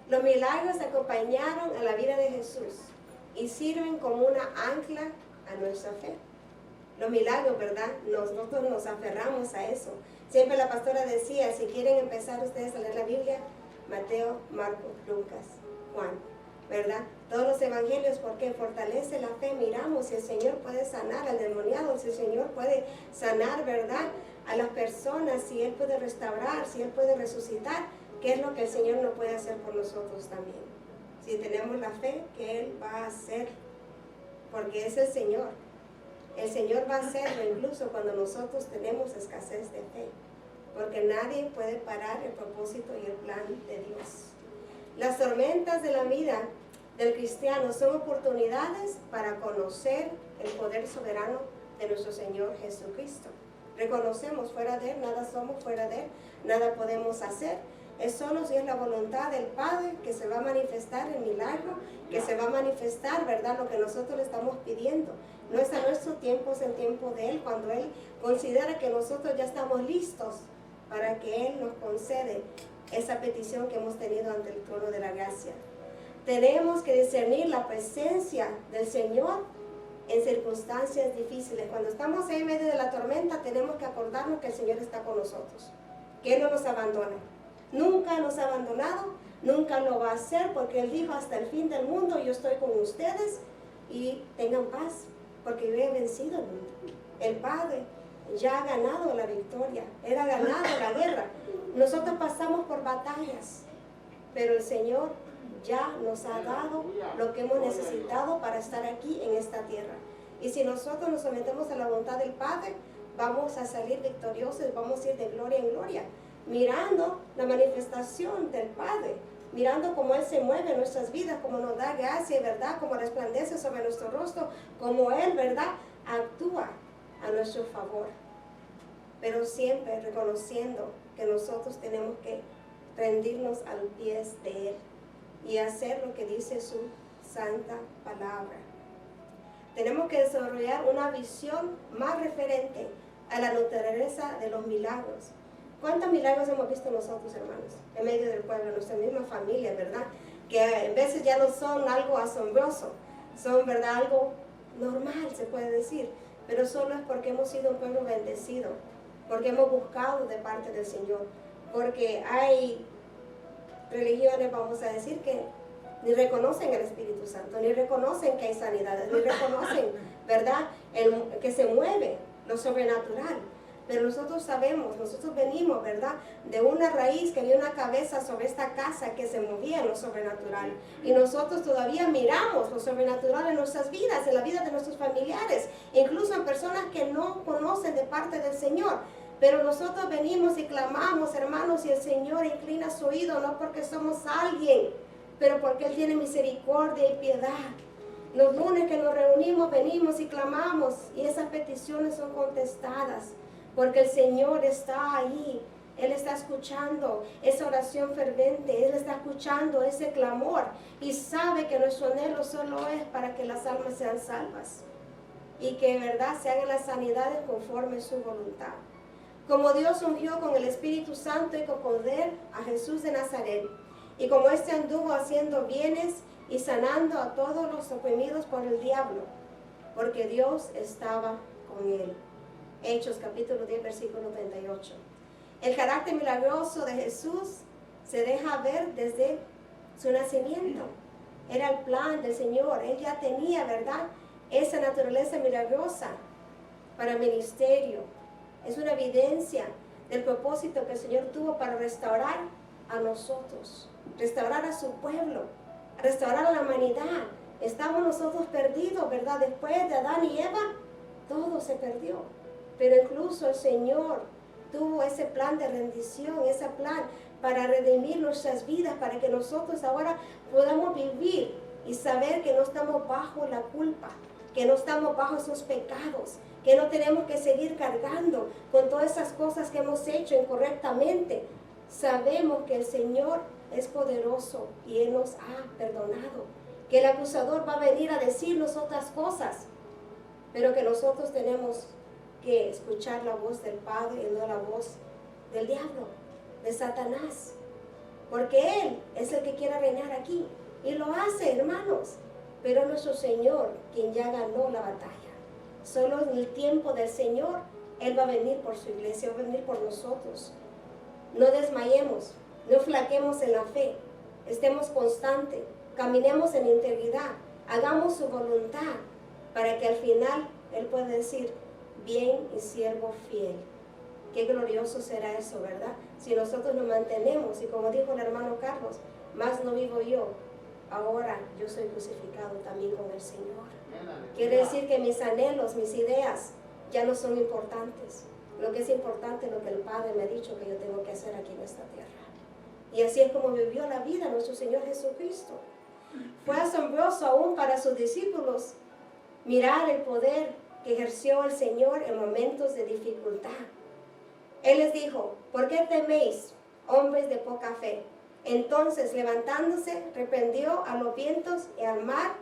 Los milagros acompañaron a la vida de Jesús y sirven como una ancla a nuestra fe. Los milagros, ¿verdad? Nosotros nos aferramos a eso. Siempre la pastora decía, si quieren empezar ustedes a leer la Biblia, Mateo, Marcos, Lucas, Juan, ¿verdad? Todos los evangelios, porque fortalece la fe. Miramos si el Señor puede sanar al demoniado, si el Señor puede sanar, ¿verdad?, a las personas, si Él puede restaurar, si Él puede resucitar, ¿qué es lo que el Señor no puede hacer por nosotros también? Si tenemos la fe que Él va a hacer, porque es el Señor. El Señor va a hacerlo incluso cuando nosotros tenemos escasez de fe, porque nadie puede parar el propósito y el plan de Dios. Las tormentas de la vida del cristiano son oportunidades para conocer el poder soberano de nuestro Señor Jesucristo. Reconocemos, fuera de Él nada somos, fuera de Él nada podemos hacer. Es solo si es la voluntad del Padre que se va a manifestar el milagro, que se va a manifestar, ¿verdad?, lo que nosotros le estamos pidiendo. No es a nuestro tiempo, es el tiempo de Él, cuando Él considera que nosotros ya estamos listos para que Él nos concede esa petición que hemos tenido ante el trono de la gracia. Tenemos que discernir la presencia del Señor en circunstancias difíciles. Cuando estamos en medio de la tormenta, tenemos que acordarnos que el Señor está con nosotros, que Él no nos abandona. Nunca nos ha abandonado, nunca lo va a hacer, porque Él dijo, hasta el fin del mundo yo estoy con ustedes y tengan paz, porque yo he vencido el mundo. El Padre ya ha ganado la victoria, Él ha ganado la guerra. Nosotros pasamos por batallas, pero el Señor ya nos ha dado lo que hemos necesitado para estar aquí en esta tierra. Y si nosotros nos sometemos a la voluntad del Padre, vamos a salir victoriosos, vamos a ir de gloria en gloria, mirando la manifestación del Padre, mirando cómo Él se mueve en nuestras vidas, cómo nos da gracia, ¿verdad?, cómo resplandece sobre nuestro rostro, cómo Él, ¿verdad?, actúa a nuestro favor. Pero siempre reconociendo que nosotros tenemos que rendirnos a los pies de Él y hacer lo que dice su santa palabra. Tenemos que desarrollar una visión más referente a la naturaleza de los milagros. ¿Cuántos milagros hemos visto nosotros, hermanos, en medio del pueblo, en nuestra misma familia, verdad? Que en veces ya no son algo asombroso, son, ¿verdad?, algo normal, se puede decir, pero solo es porque hemos sido un pueblo bendecido, porque hemos buscado de parte del Señor, porque hay religiones, vamos a decir, que ni reconocen el Espíritu Santo, ni reconocen que hay sanidades, ni reconocen, ¿verdad?, que se mueve lo sobrenatural. Pero nosotros sabemos, nosotros venimos, ¿verdad?, de una raíz que había una cabeza sobre esta casa que se movía en lo sobrenatural. Y nosotros todavía miramos lo sobrenatural en nuestras vidas, en la vida de nuestros familiares, incluso en personas que no conocen de parte del Señor. Pero nosotros venimos y clamamos, hermanos, y el Señor inclina su oído, no porque somos alguien, pero porque Él tiene misericordia y piedad. Los lunes que nos reunimos, venimos y clamamos, y esas peticiones son contestadas, porque el Señor está ahí. Él está escuchando esa oración fervente, Él está escuchando ese clamor, y sabe que nuestro anhelo solo es para que las almas sean salvas, y que en verdad se hagan las sanidades conforme a su voluntad. Como Dios ungió con el Espíritu Santo y con poder a Jesús de Nazaret, y como éste anduvo haciendo bienes y sanando a todos los oprimidos por el diablo, porque Dios estaba con él. Hechos capítulo 10, versículo 38. El carácter milagroso de Jesús se deja ver desde su nacimiento. Era el plan del Señor. Él ya tenía, ¿verdad?, esa naturaleza milagrosa para el ministerio. Es una evidencia del propósito que el Señor tuvo para restaurar a nosotros, restaurar a su pueblo, restaurar a la humanidad. Estamos nosotros perdidos, ¿verdad? Después de Adán y Eva, todo se perdió. Pero incluso el Señor tuvo ese plan de rendición, ese plan para redimir nuestras vidas, para que nosotros ahora podamos vivir y saber que no estamos bajo la culpa, que no estamos bajo esos pecados, que no tenemos que seguir cargando con todas esas cosas que hemos hecho incorrectamente. Sabemos que el Señor es poderoso y Él nos ha perdonado, que el acusador va a venir a decirnos otras cosas, pero que nosotros tenemos que escuchar la voz del Padre y no la voz del diablo, de Satanás. porque Él es el que quiere reinar aquí. Y lo hace, hermanos. Pero nuestro Señor, quien ya ganó la batalla. Solo en el tiempo del Señor, Él va a venir por su iglesia, va a venir por nosotros. No desmayemos, no flaquemos en la fe. Estemos constantes, caminemos en integridad, hagamos su voluntad, para que al final Él pueda decir, bien y siervo fiel. Qué glorioso será eso, ¿verdad? Si nosotros nos mantenemos, y como dijo el hermano Carlos, más no vivo yo, ahora yo soy crucificado también con el Señor. Quiere decir que mis anhelos, mis ideas, ya no son importantes. Lo que es importante es lo que el Padre me ha dicho que yo tengo que hacer aquí en esta tierra. Y así es como vivió la vida nuestro Señor Jesucristo. Fue asombroso aún para sus discípulos mirar el poder que ejerció el Señor en momentos de dificultad. Él les dijo, ¿por qué teméis, hombres de poca fe? Entonces, levantándose, reprendió a los vientos y al mar,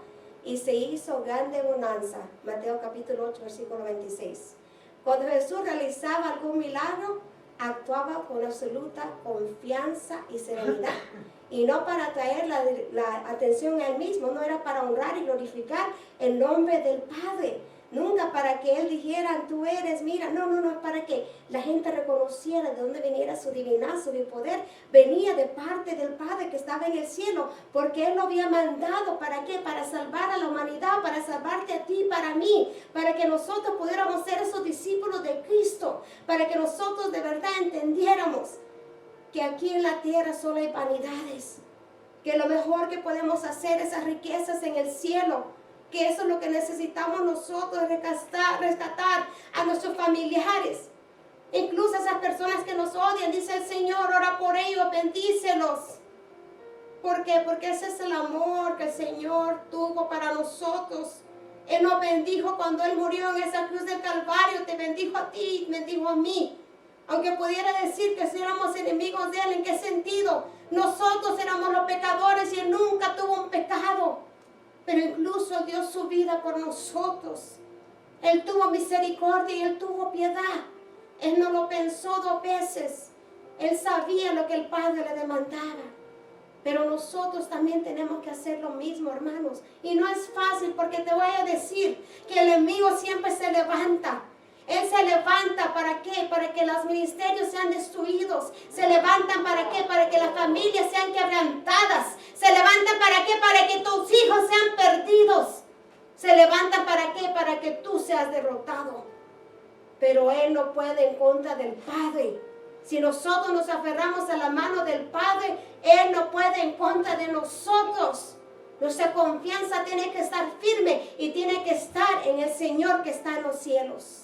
y se hizo grande bonanza. Mateo capítulo 8, versículo 26. Cuando Jesús realizaba algún milagro, actuaba con absoluta confianza y serenidad. Y no para atraer la atención a Él mismo, no era para honrar y glorificar el nombre del Padre. Nunca para que Él dijera, tú eres, mira, no, es para que la gente reconociera de dónde viniera su divinidad, su poder. Venía de parte del Padre que estaba en el cielo, porque Él lo había mandado, ¿para qué? Para salvar a la humanidad, para salvarte a ti, para mí, para que nosotros pudiéramos ser esos discípulos de Cristo, para que nosotros de verdad entendiéramos que aquí en la tierra solo hay vanidades, que lo mejor que podemos hacer, esas riquezas en el cielo, que eso es lo que necesitamos nosotros, rescatar a nuestros familiares, incluso a esas personas que nos odian. Dice el Señor, ora por ellos, bendícelos. ¿Por qué? Porque ese es el amor que el Señor tuvo para nosotros. Él nos bendijo cuando Él murió en esa cruz del Calvario, te bendijo a ti, bendijo a mí. Aunque pudiera decir que si éramos enemigos de Él, ¿en qué sentido? Nosotros éramos los pecadores y Él nunca tuvo un pecado. Pero incluso dio su vida por nosotros. Él tuvo misericordia y Él tuvo piedad. Él no lo pensó 2 veces. Él sabía lo que el Padre le demandaba. Pero nosotros también tenemos que hacer lo mismo, hermanos. Y no es fácil, porque te voy a decir que el enemigo siempre se levanta. Él se levanta, ¿para qué? Para que los ministerios sean destruidos. Se levantan, ¿para qué? Para que las familias sean quebrantadas. Se levantan, ¿para qué? Para que tus hijos sean perdidos. Se levantan, ¿para qué? Para que tú seas derrotado. Pero Él no puede en contra del Padre. Si nosotros nos aferramos a la mano del Padre, Él no puede en contra de nosotros. Nuestra confianza tiene que estar firme y tiene que estar en el Señor que está en los cielos.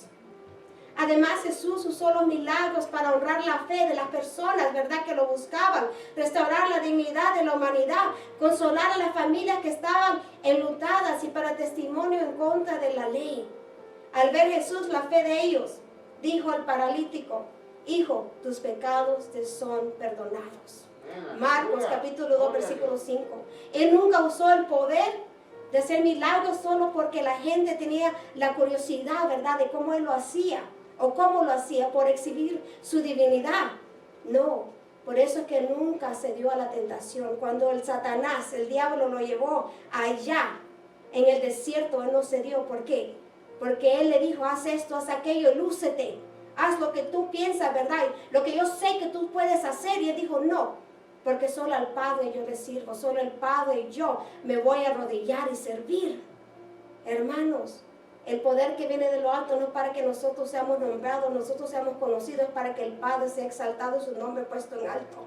Además, Jesús usó los milagros para honrar la fe de las personas, ¿verdad?, que lo buscaban, restaurar la dignidad de la humanidad, consolar a las familias que estaban enlutadas y para testimonio en contra de la ley. Al ver Jesús la fe de ellos, dijo al paralítico, hijo, tus pecados te son perdonados. Marcos capítulo 2, versículo 5. Él nunca usó el poder de hacer milagros solo porque la gente tenía la curiosidad, ¿verdad?, de cómo Él lo hacía. ¿O cómo lo hacía? Por exhibir su divinidad. No, por eso es que nunca se dio a la tentación. Cuando el Satanás, el diablo, lo llevó allá, en el desierto, Él no se dio. ¿Por qué? Porque Él le dijo, haz esto, haz aquello, lúcete. Haz lo que tú piensas, ¿verdad? Lo que yo sé que tú puedes hacer. Y Él dijo, no, porque solo al Padre yo le sirvo. Solo el Padre y yo me voy a arrodillar y servir. Hermanos, el poder que viene de lo alto no es para que nosotros seamos nombrados, nosotros seamos conocidos, para que el Padre sea exaltado y su nombre puesto en alto.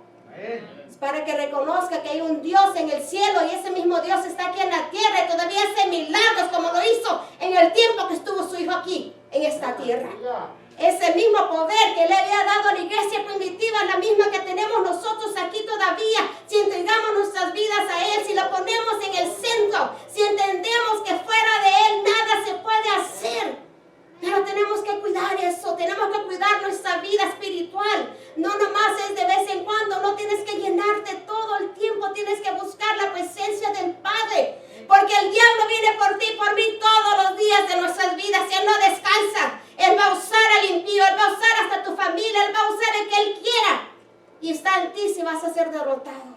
Es para que reconozca que hay un Dios en el cielo y ese mismo Dios está aquí en la tierra y todavía hace milagros como lo hizo en el tiempo que estuvo su Hijo aquí en esta tierra. Ese mismo poder que le había dado a la iglesia primitiva es la misma que tenemos nosotros aquí todavía. Si entregamos nuestras vidas a Él, si lo ponemos en el centro, si entendemos que fuera de Él nada se puede hacer. Pero tenemos que cuidar eso, tenemos que cuidar nuestra vida espiritual. No nomás es de vez en cuando, no tienes que llenarte todo el tiempo, tienes que buscar la presencia del Padre. Porque el diablo viene por ti y por mí todos los días de nuestras vidas y Él no descansa. Él va a usar al impío, Él va a usar hasta tu familia, Él va a usar el que Él quiera. Y está en ti si vas a ser derrotado.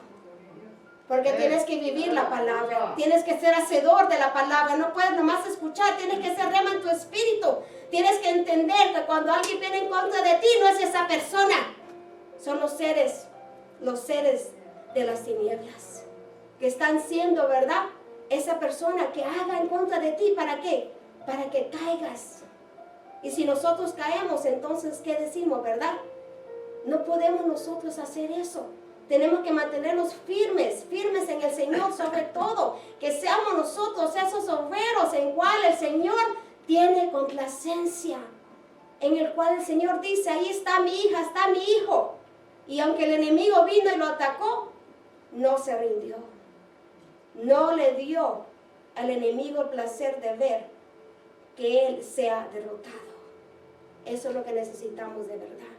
tienes que vivir la palabra. Tienes que ser hacedor de la palabra. No puedes nomás escuchar. Tienes que ser rema en tu espíritu. Tienes que entender que cuando alguien viene en contra de ti, no es esa persona. Son los seres de las tinieblas. Que están siendo, ¿verdad? Esa persona que haga en contra de ti. ¿Para qué? Para que caigas. Y si nosotros caemos, entonces, ¿qué decimos, verdad? No podemos nosotros hacer eso. Tenemos que mantenernos firmes en el Señor, sobre todo. Que seamos nosotros esos obreros en cual el Señor tiene complacencia. En el cual el Señor dice, ahí está mi hija, está mi hijo. Y aunque el enemigo vino y lo atacó, no se rindió. No le dio al enemigo el placer de ver que él sea derrotado. Eso es lo que necesitamos de verdad.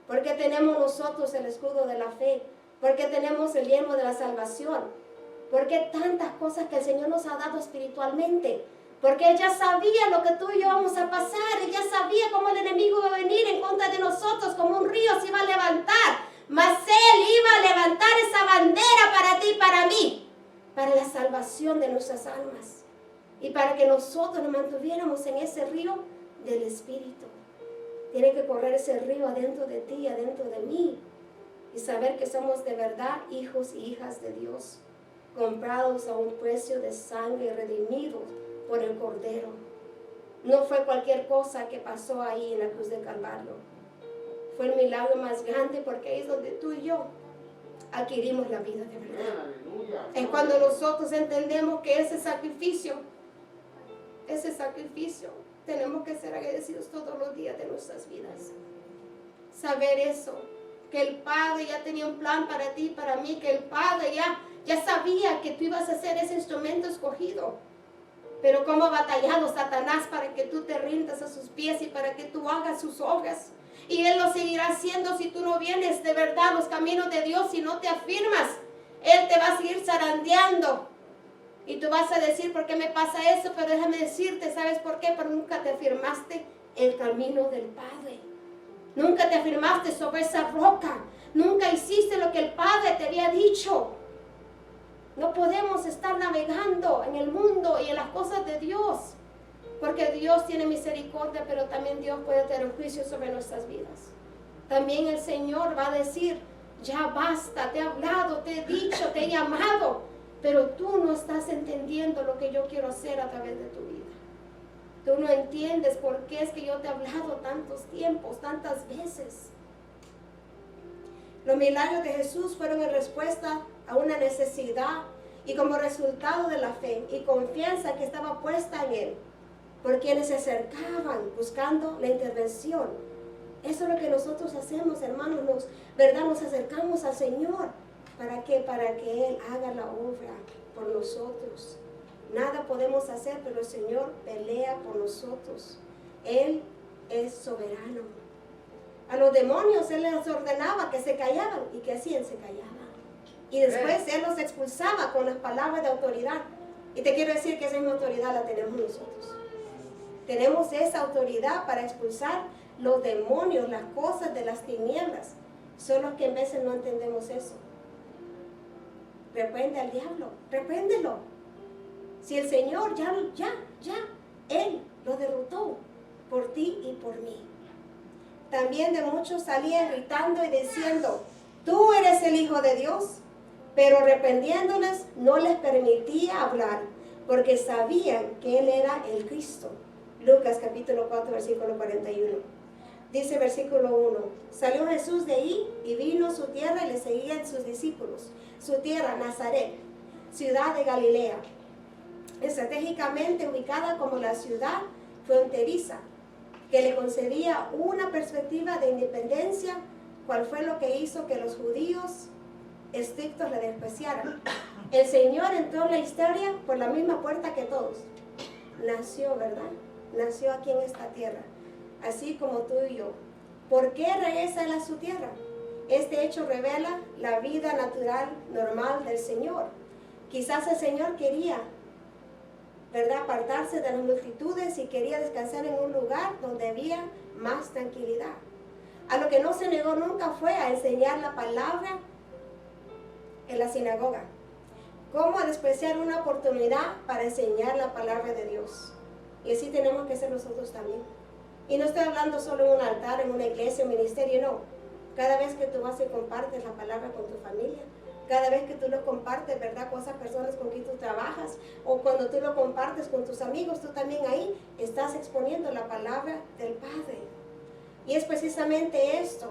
Porque tenemos nosotros el escudo de la fe. Porque tenemos el yelmo de la salvación. Porque tantas cosas que el Señor nos ha dado espiritualmente. Porque Él ya sabía lo que tú y yo vamos a pasar. Él ya sabía cómo el enemigo iba a venir en contra de nosotros, como un río se iba a levantar. Mas Él iba a levantar esa bandera para ti y para mí. Para la salvación de nuestras almas. Y para que nosotros nos mantuviéramos en ese río del Espíritu. Tiene que correr ese río adentro de ti, adentro de mí. Y saber que somos de verdad hijos y hijas de Dios. Comprados a un precio de sangre, redimidos por el Cordero. No fue cualquier cosa que pasó ahí en la cruz de Calvario. Fue el milagro más grande porque ahí es donde tú y yo adquirimos la vida de verdad. Es cuando nosotros entendemos que ese sacrificio, tenemos que ser agradecidos todos los días de nuestras vidas. Saber eso, que el Padre ya tenía un plan para ti, para mí, que el Padre ya sabía que tú ibas a ser ese instrumento escogido. Pero cómo ha batallado Satanás para que tú te rindas a sus pies y para que tú hagas sus obras. Y Él lo seguirá haciendo si tú no vienes de verdad a los caminos de Dios, si no te afirmas. Él te va a seguir zarandeando. Y tú vas a decir, ¿por qué me pasa eso? Pero déjame decirte, ¿sabes por qué? Porque nunca te afirmaste el camino del Padre. Nunca te afirmaste sobre esa roca. Nunca hiciste lo que el Padre te había dicho. No podemos estar navegando en el mundo y en las cosas de Dios. Porque Dios tiene misericordia, pero también Dios puede tener juicio sobre nuestras vidas. También el Señor va a decir, ya basta, te he hablado, te he dicho, te he llamado, pero tú no estás entendiendo lo que yo quiero hacer a través de tu vida. Tú no entiendes por qué es que yo te he hablado tantos tiempos, tantas veces. Los milagros de Jesús fueron en respuesta a una necesidad y como resultado de la fe y confianza que estaba puesta en Él, por quienes se acercaban buscando la intervención. Eso es lo que nosotros hacemos, hermanos, nos acercamos al Señor. ¿Para qué? Para que Él haga la obra por nosotros. Nada podemos hacer, pero el Señor pelea por nosotros. Él es soberano. A los demonios Él les ordenaba que se callaban. ¿Y qué hacían? Se callaban. Y después Él los expulsaba con las palabras de autoridad. Y te quiero decir que esa misma autoridad la tenemos nosotros. Tenemos esa autoridad para expulsar los demonios, las cosas de las tinieblas. Son los que en veces no entendemos eso. Reprende al diablo, repréndelo. Si el Señor ya, Él lo derrotó por ti y por mí. También de muchos salían gritando y diciendo, tú eres el Hijo de Dios. Pero reprendiéndoles no les permitía hablar, porque sabían que Él era el Cristo. Lucas capítulo 4, versículo 41. Dice versículo 1, salió Jesús de ahí y vino a su tierra y le seguían sus discípulos. Su tierra, Nazaret, ciudad de Galilea, estratégicamente ubicada como la ciudad fronteriza, que le concedía una perspectiva de independencia, cual fue lo que hizo que los judíos estrictos le despreciaran. El Señor entró en la historia por la misma puerta que todos. Nació, ¿verdad? Nació aquí en esta tierra, así como tú y yo. ¿Por qué regresa Él a su tierra? Este hecho revela la vida natural, normal del Señor. Quizás el Señor quería, ¿verdad?, apartarse de las multitudes y quería descansar en un lugar donde había más tranquilidad. A lo que no se negó nunca fue a enseñar la palabra en la sinagoga, ¿Cómo despreciar una oportunidad para enseñar la palabra de Dios? Y así tenemos que ser nosotros también. Y no estoy hablando solo en un altar, en una iglesia, un ministerio, no. Cada vez que tú vas y compartes la palabra con tu familia, cada vez que tú lo compartes, ¿verdad?, con esas personas con quien tú trabajas, o cuando tú lo compartes con tus amigos, tú también ahí estás exponiendo la palabra del Padre. Y es precisamente esto,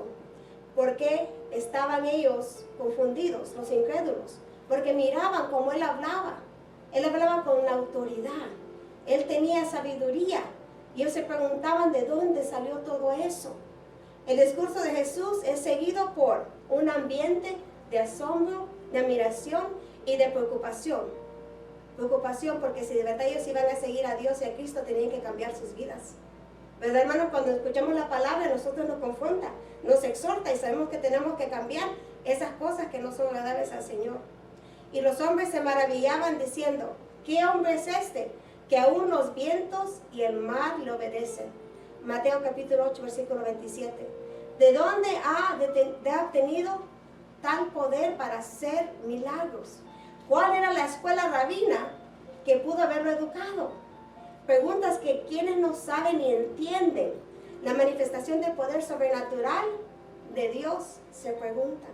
porque estaban ellos confundidos, los incrédulos, porque miraban cómo él hablaba con la autoridad, él tenía sabiduría, y ellos se preguntaban de dónde salió todo eso. El discurso de Jesús es seguido por un ambiente de asombro, de admiración y de preocupación. Preocupación porque si de verdad ellos iban a seguir a Dios y a Cristo, tenían que cambiar sus vidas. ¿Verdad, hermanos? Cuando escuchamos la palabra, nosotros nos confronta, nos exhorta y sabemos que tenemos que cambiar esas cosas que no son agradables al Señor. Y los hombres se maravillaban diciendo, ¿qué hombre es este? Que aún los vientos y el mar le obedecen. Mateo capítulo 8, versículo 27. ¿De dónde ha obtenido tal poder para hacer milagros? ¿Cuál era la escuela rabina que pudo haberlo educado? Preguntas que quienes no saben ni entienden la manifestación del poder sobrenatural de Dios se preguntan.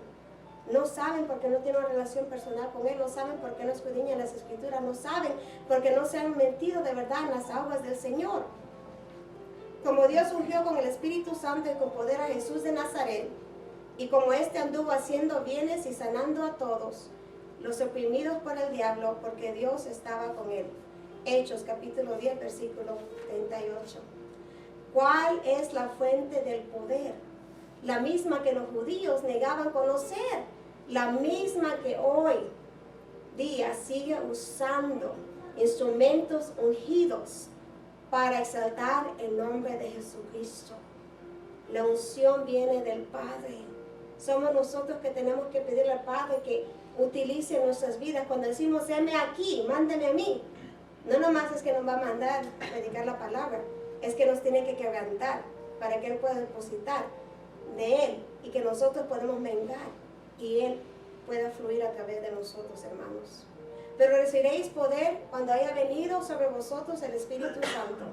No saben porque no tienen una relación personal con Él, no saben porque no escudriñan las Escrituras, no saben porque no se han metido de verdad en las aguas del Señor. Como Dios ungió con el Espíritu Santo y con poder a Jesús de Nazaret, y como éste anduvo haciendo bienes y sanando a todos los oprimidos por el diablo, porque Dios estaba con él. Hechos capítulo 10, versículo 38. ¿Cuál es la fuente del poder? La misma que los judíos negaban conocer, la misma que hoy día sigue usando instrumentos ungidos para exaltar el nombre de Jesucristo. La unción viene del Padre. Somos nosotros que tenemos que pedirle al Padre que utilice nuestras vidas. Cuando decimos, heme aquí, mándeme a mí, no nomás es que nos va a mandar a predicar la palabra, es que nos tiene que quebrantar para que Él pueda depositar de Él y que nosotros podemos mengar y Él pueda fluir a través de nosotros, hermanos. Pero recibiréis poder cuando haya venido sobre vosotros el Espíritu Santo,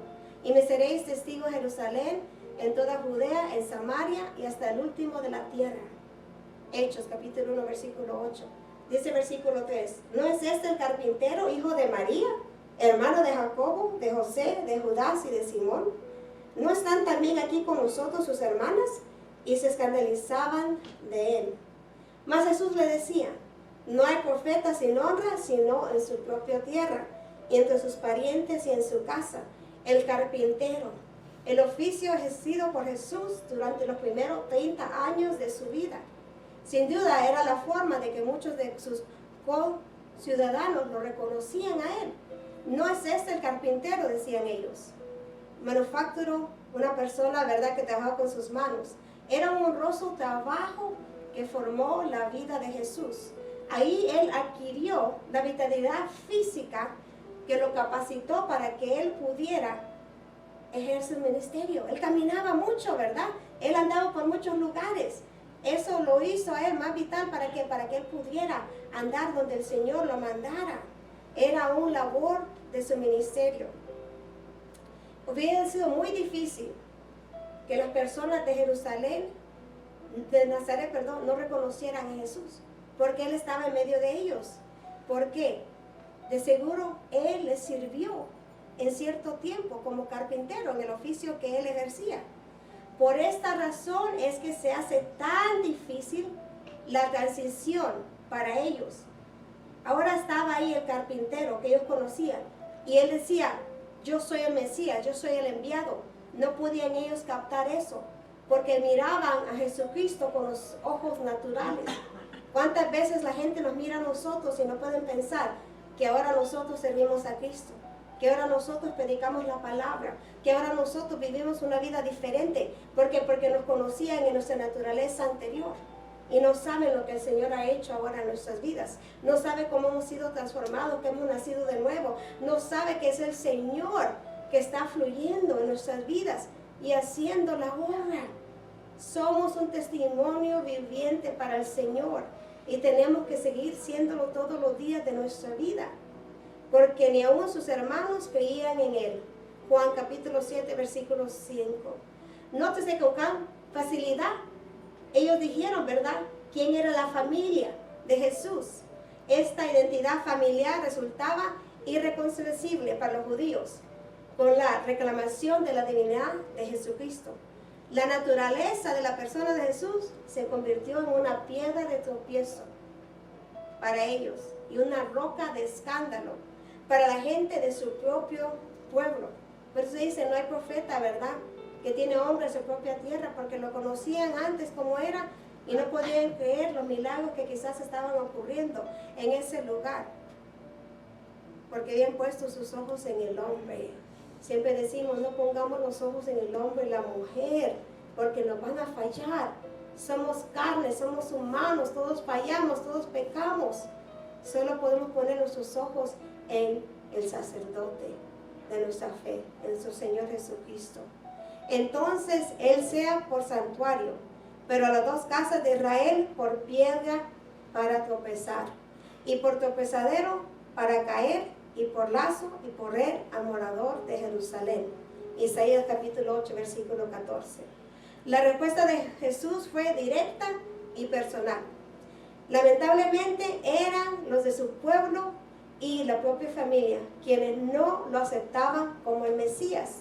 y me seréis testigos en Jerusalén, en toda Judea, en Samaria y hasta el último de la tierra. Hechos capítulo 1, versículo 8. Dice versículo 3, ¿no es este el carpintero, hijo de María, hermano de Jacobo, de José, de Judas y de Simón? ¿No están también aquí con nosotros sus hermanas? Y se escandalizaban de él. Mas Jesús le decía, no hay profeta sin honra, sino en su propia tierra, y entre sus parientes y en su casa. El carpintero, el oficio ejercido por Jesús durante los primeros 30 años de su vida. Sin duda era la forma de que muchos de sus conciudadanos lo reconocían a él. No es este el carpintero, decían ellos. Manufacturó, una persona, verdad, que trabajaba con sus manos. Era un honroso trabajo que formó la vida de Jesús. Ahí él adquirió la vitalidad física que lo capacitó para que él pudiera ejercer el ministerio. Él caminaba mucho, ¿verdad? Él andaba por muchos lugares. Eso lo hizo a él más vital para que él pudiera andar donde el Señor lo mandara. Era una labor de su ministerio. Hubiera sido muy difícil que las personas de Jerusalén, de Nazaret, perdón, no reconocieran a Jesús, porque Él estaba en medio de ellos. ¿Por qué? De seguro Él les sirvió en cierto tiempo como carpintero en el oficio que Él ejercía. Por esta razón es que se hace tan difícil la transición para ellos. Ahora estaba ahí el carpintero que ellos conocían, y Él decía, yo soy el Mesías, yo soy el enviado. No podían ellos captar eso, porque miraban a Jesucristo con los ojos naturales. ¿Cuántas veces la gente nos mira a nosotros y no pueden pensar que ahora nosotros servimos a Cristo? Que ahora nosotros predicamos la palabra, que ahora nosotros vivimos una vida diferente. ¿Por qué? Porque nos conocían en nuestra naturaleza anterior y no saben lo que el Señor ha hecho ahora en nuestras vidas. No sabe cómo hemos sido transformados, que hemos nacido de nuevo. No sabe que es el Señor que está fluyendo en nuestras vidas y haciendo la obra. Somos un testimonio viviente para el Señor. y tenemos que seguir siéndolo todos los días de nuestra vida, porque ni aun sus hermanos creían en él. Juan capítulo 7, versículo 5. Nótese con facilidad, ellos dijeron, ¿verdad?, quién era la familia de Jesús. Esta identidad familiar resultaba irreconciliable para los judíos con la reclamación de la divinidad de Jesucristo. La naturaleza de la persona de Jesús se convirtió en una piedra de tropiezo para ellos y una roca de escándalo para la gente de su propio pueblo. Por eso dice, no hay profeta, ¿verdad?, que tiene hombre en su propia tierra, porque lo conocían antes como era y no podían creer los milagros que quizás estaban ocurriendo en ese lugar, porque habían puesto sus ojos en el hombre. Siempre decimos, no pongamos los ojos en el hombre y la mujer, porque nos van a fallar. Somos carne, somos humanos, todos fallamos, todos pecamos. Solo podemos poner nuestros ojos en el sacerdote de nuestra fe, en nuestro Señor Jesucristo. Entonces Él sea por santuario, pero a las dos casas de Israel por piedra para tropezar, y por tropezadero para caer, y por lazo y por red al morador de Jerusalén. Isaías capítulo 8, versículo 14. La respuesta de Jesús fue directa y personal. Lamentablemente eran los de su pueblo y la propia familia quienes no lo aceptaban como el Mesías,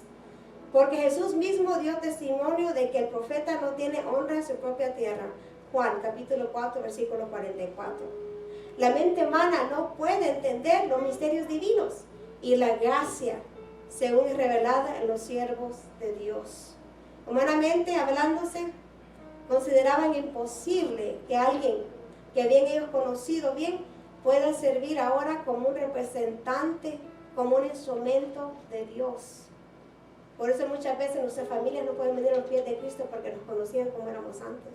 porque Jesús mismo dio testimonio de que el profeta no tiene honra en su propia tierra. Juan capítulo 4, versículo 44. La mente humana no puede entender los misterios divinos y la gracia, según es revelada en los siervos de Dios. Humanamente hablándose, consideraban imposible que alguien que habían ellos conocido bien pueda servir ahora como un representante, como un instrumento de Dios. Por eso muchas veces nuestras familias no pueden venir a los pies de Cristo porque nos conocían como éramos antes.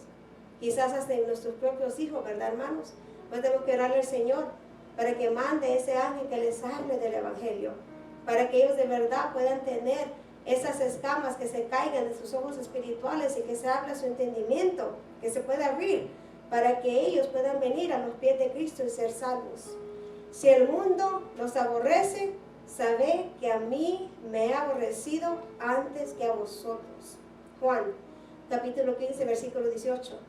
Quizás hasta nuestros propios hijos, ¿verdad, hermanos? Pues tenemos que orarle al Señor para que mande ese ángel que les hable del Evangelio, para que ellos de verdad puedan tener esas escamas que se caigan de sus ojos espirituales y que se abra su entendimiento, que se pueda abrir, para que ellos puedan venir a los pies de Cristo y ser salvos. Si el mundo los aborrece, sabed que a mí me ha aborrecido antes que a vosotros. Juan capítulo 15, versículo 18.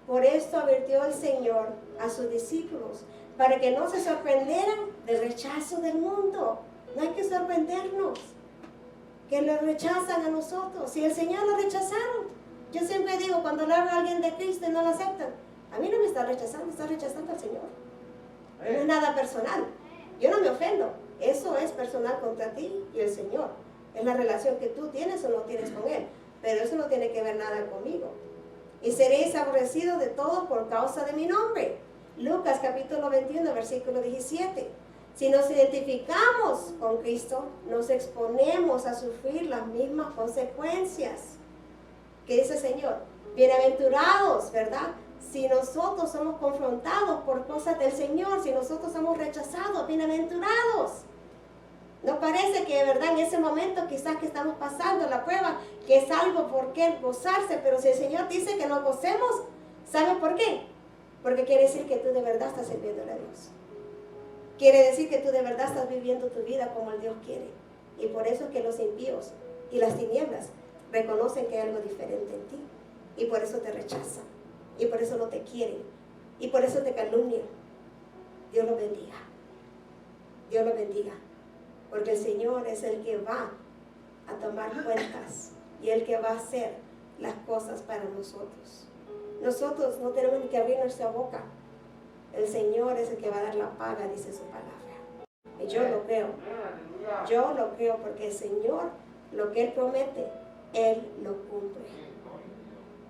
Por esto advirtió el Señor a sus discípulos, para que no se sorprendieran del rechazo del mundo. No hay que sorprendernos que lo rechazan a nosotros. Si el Señor lo rechazaron, yo siempre digo, cuando le hablo a alguien de Cristo y no lo aceptan, a mí no me está rechazando al Señor. No es nada personal. Yo no me ofendo. Eso es personal contra ti y el Señor. Es la relación que tú tienes o no tienes con Él. Pero eso no tiene que ver nada conmigo. Y seréis aborrecidos de todos por causa de mi nombre. Lucas capítulo 21, versículo 17. Si nos identificamos con Cristo, nos exponemos a sufrir las mismas consecuencias. ¿Qué dice el Señor? Bienaventurados, ¿verdad? Si nosotros somos confrontados por cosas del Señor, si nosotros somos rechazados, bienaventurados. ¿No parece que de verdad en ese momento quizás que estamos pasando la prueba, que es algo por qué gozarse? Pero si el Señor dice que nos gocemos, ¿sabe por qué? Porque quiere decir que tú de verdad estás sirviéndole a Dios. Quiere decir que tú de verdad estás viviendo tu vida como el Dios quiere. Y por eso es que los impíos y las tinieblas reconocen que hay algo diferente en ti. Y por eso te rechazan. Y por eso no te quieren. Y por eso te calumnian. Dios los bendiga. Dios los bendiga. Porque el Señor es el que va a tomar cuentas y el que va a hacer las cosas para nosotros. Nosotros no tenemos ni que abrir nuestra boca. El Señor es el que va a dar la paga, dice su palabra. Y yo lo creo. Yo lo creo porque el Señor, lo que Él promete, Él lo cumple.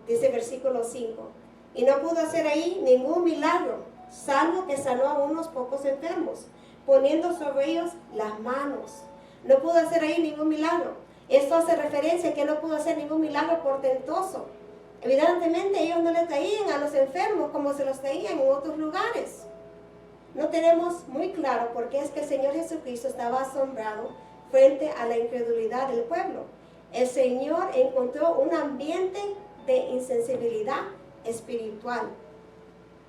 Dice versículo 5. Y no pudo hacer ahí ningún milagro, salvo que sanó a unos pocos enfermos, poniendo sobre ellos las manos. No pudo hacer ahí ningún milagro. Esto hace referencia a que no pudo hacer ningún milagro portentoso. Evidentemente ellos no le traían a los enfermos como se los traían en otros lugares. No tenemos muy claro por qué es que el Señor Jesucristo estaba asombrado frente a la incredulidad del pueblo. El Señor encontró un ambiente de insensibilidad espiritual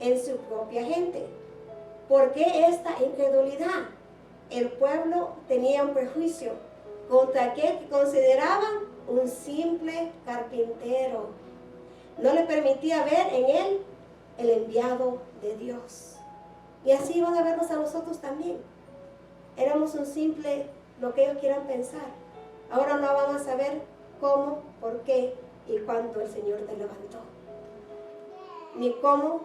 en su propia gente. ¿Por qué esta incredulidad? El pueblo tenía un prejuicio contra aquel que consideraban un simple carpintero. No le permitía ver en él el enviado de Dios. Y así van a vernos a nosotros también. Éramos un simple, lo que ellos quieran pensar. Ahora no van a saber cómo, por qué y cuándo el Señor te levantó. Ni cómo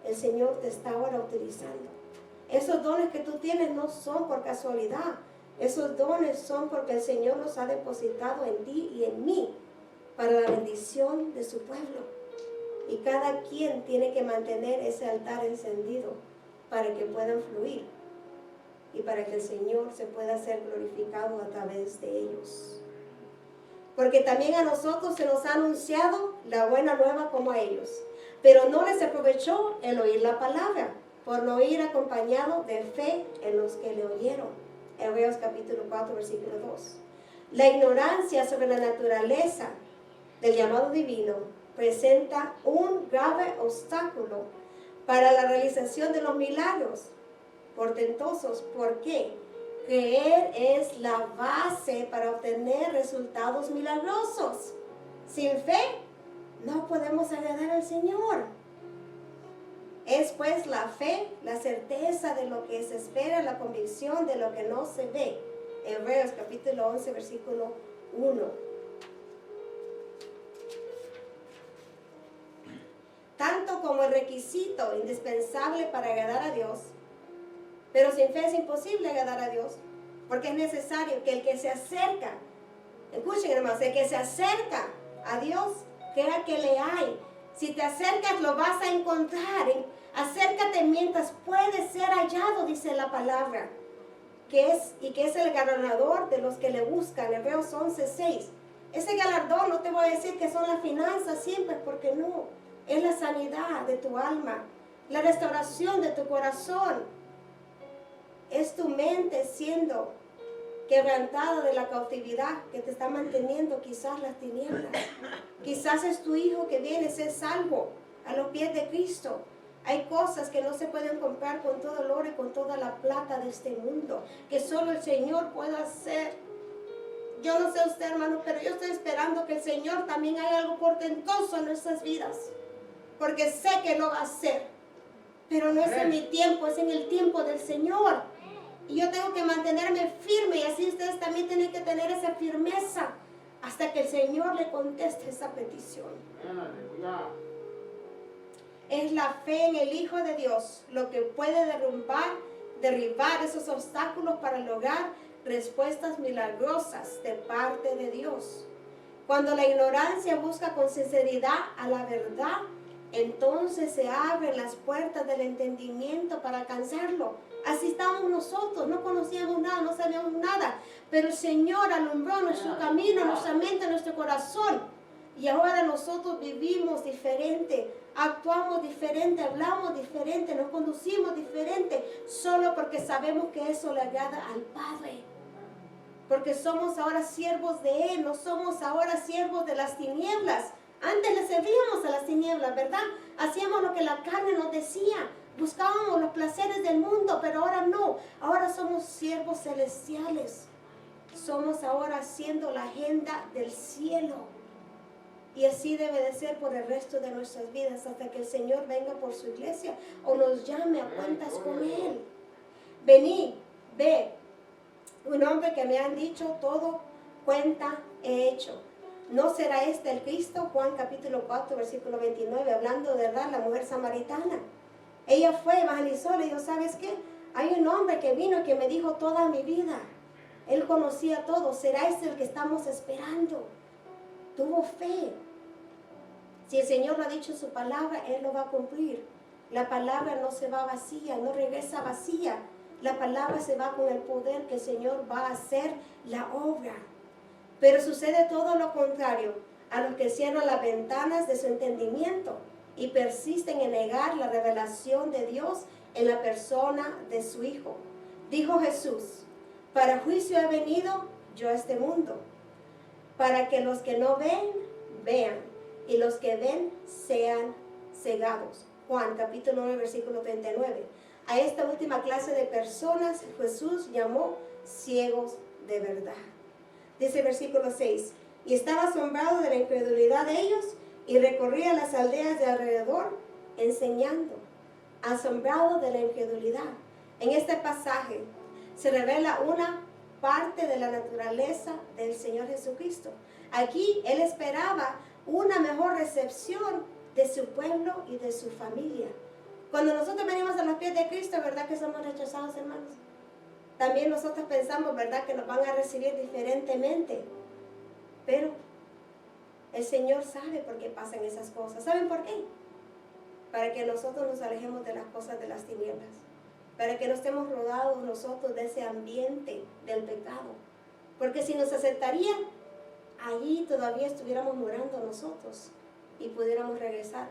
el Señor te está ahora utilizando. Esos dones que tú tienes no son por casualidad. Esos dones son porque el Señor los ha depositado en ti y en mí para la bendición de su pueblo. Y cada quien tiene que mantener ese altar encendido para que puedan fluir y para que el Señor se pueda ser glorificado a través de ellos. Porque también a nosotros se nos ha anunciado la buena nueva como a ellos, pero no les aprovechó el oír la palabra, por no ir acompañado de fe en los que le oyeron. Hebreos capítulo 4, versículo 2. La ignorancia sobre la naturaleza del llamado divino presenta un grave obstáculo para la realización de los milagros portentosos. ¿Por qué? Creer es la base para obtener resultados milagrosos. Sin fe no podemos agradar al Señor. Es pues la fe, la certeza de lo que se espera, la convicción de lo que no se ve. Hebreos capítulo 11, versículo 1. Tanto como el requisito indispensable para agradar a Dios, pero sin fe es imposible agradar a Dios, porque es necesario que el que se acerca, escuchen hermanos, el que se acerca a Dios, crea que le hay. Si te acercas lo vas a encontrar. Acércate mientras puedes ser hallado, dice la palabra, que es el galardonador de los que le buscan. Hebreos 11:6. Ese galardón no te voy a decir que son las finanzas siempre, porque no. Es la sanidad de tu alma, la restauración de tu corazón. Es tu mente siendo quebrantada de la cautividad que te está manteniendo quizás las tinieblas. Quizás es tu hijo que viene a ser salvo a los pies de Cristo. Hay cosas que no se pueden comprar con todo el oro y con toda la plata de este mundo, que solo el Señor puede hacer. Yo no sé usted, hermano, pero yo estoy esperando que el Señor también haga algo portentoso en nuestras vidas, porque sé que lo va a hacer, pero no es en mi tiempo, es en el tiempo del Señor. Y yo tengo que mantenerme firme, y así ustedes también tienen que tener esa firmeza hasta que el Señor le conteste esa petición. Es la fe en el Hijo de Dios lo que puede derribar esos obstáculos para lograr respuestas milagrosas de parte de Dios. Cuando la ignorancia busca con sinceridad a la verdad, entonces se abren las puertas del entendimiento para alcanzarlo. Así estábamos nosotros, no conocíamos nada, no sabíamos nada, pero el Señor alumbró nuestro camino, nuestra mente, nuestro corazón, y ahora nosotros vivimos diferente, actuamos diferente, hablamos diferente, nos conducimos diferente, solo porque sabemos que eso le agrada al Padre. Porque somos ahora siervos de Él, no somos ahora siervos de las tinieblas. Antes le servíamos a las tinieblas, ¿verdad? Hacíamos lo que la carne nos decía, buscábamos los placeres del mundo, pero ahora no. Ahora somos siervos celestiales. Somos ahora haciendo la agenda del cielo. Y así debe de ser por el resto de nuestras vidas, hasta que el Señor venga por su iglesia o nos llame a cuentas con Él. Vení, ve. Un hombre que me han dicho, todo cuenta he hecho. ¿No será este el Cristo? Juan capítulo 4, versículo 29, hablando de la mujer samaritana. Ella fue, evangelizó, le dijo, ¿sabes qué? Hay un hombre que vino que me dijo toda mi vida. Él conocía todo. ¿Será este el que estamos esperando? Tuvo fe. Si el Señor lo ha dicho en su palabra, Él lo va a cumplir. La palabra no se va vacía, no regresa vacía. La palabra se va con el poder que el Señor va a hacer la obra. Pero sucede todo lo contrario a los que cierran las ventanas de su entendimiento y persisten en negar la revelación de Dios en la persona de su Hijo. Dijo Jesús, para juicio he venido yo a este mundo, para que los que no ven, vean, y los que ven sean cegados. Juan capítulo 9, versículo 39. A esta última clase de personas Jesús llamó ciegos de verdad. Dice el versículo 6, y estaba asombrado de la incredulidad de ellos y recorría las aldeas de alrededor enseñando. Asombrado de la incredulidad. En este pasaje se revela una parte de la naturaleza del Señor Jesucristo. Aquí Él esperaba una mejor recepción de su pueblo y de su familia. Cuando nosotros venimos a los pies de Cristo, ¿verdad que somos rechazados, hermanos? También nosotros pensamos, ¿verdad?, que nos van a recibir diferentemente. Pero el Señor sabe por qué pasan esas cosas. ¿Saben por qué? Para que nosotros nos alejemos de las cosas de las tinieblas. Para que no estemos rodeados nosotros de ese ambiente del pecado. Porque si nos aceptarían, allí todavía estuviéramos morando nosotros y pudiéramos regresar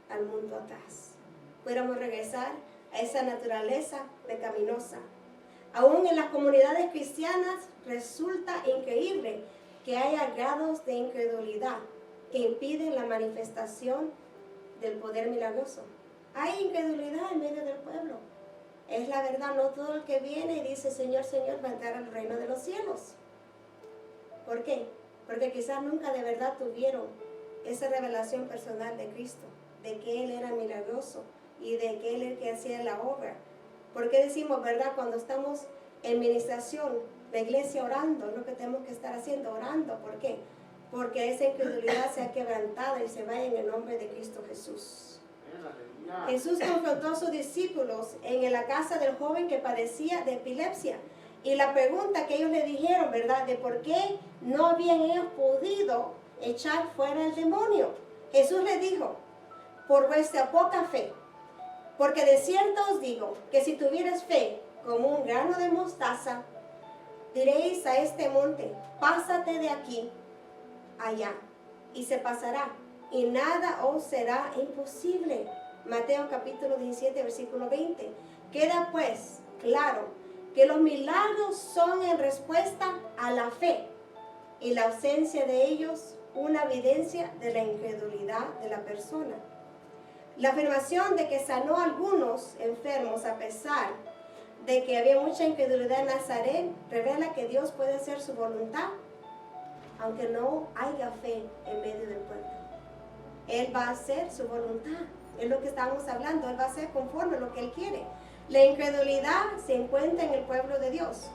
al mundo atrás. Pudiéramos regresar a esa naturaleza pecaminosa. Aún en las comunidades cristianas resulta increíble que haya grados de incredulidad que impiden la manifestación del poder milagroso. Hay incredulidad en medio del pueblo. Es la verdad, no todo el que viene y dice Señor, Señor va a entrar al reino de los cielos. ¿Por qué? Porque quizás nunca de verdad tuvieron esa revelación personal de Cristo, de que Él era milagroso y de que Él era el que hacía la obra. ¿Por qué decimos, verdad, cuando estamos en ministración, la iglesia orando, es lo que tenemos que estar haciendo, orando? ¿Por qué? Porque esa incredulidad sea quebrantada y se vaya en el nombre de Cristo Jesús. Jesús confrontó a sus discípulos en la casa del joven que padecía de epilepsia. Y la pregunta que ellos le dijeron, ¿verdad?, de por qué no habían ellos podido echar fuera el demonio. Jesús les dijo, por vuestra poca fe. Porque de cierto os digo que si tuvieras fe como un grano de mostaza, diréis a este monte, pásate de aquí allá, y se pasará, y nada os será imposible. Mateo capítulo 17, versículo 20. Queda pues claro que los milagros son en respuesta a la fe, y la ausencia de ellos una evidencia de la incredulidad de la persona. La afirmación de que sanó a algunos enfermos a pesar de que había mucha incredulidad en Nazaret revela que Dios puede hacer su voluntad aunque no haya fe en medio del pueblo. Él va a hacer su voluntad, es lo que estamos hablando, Él va a hacer conforme a lo que Él quiere. La incredulidad se encuentra en el pueblo de Dios.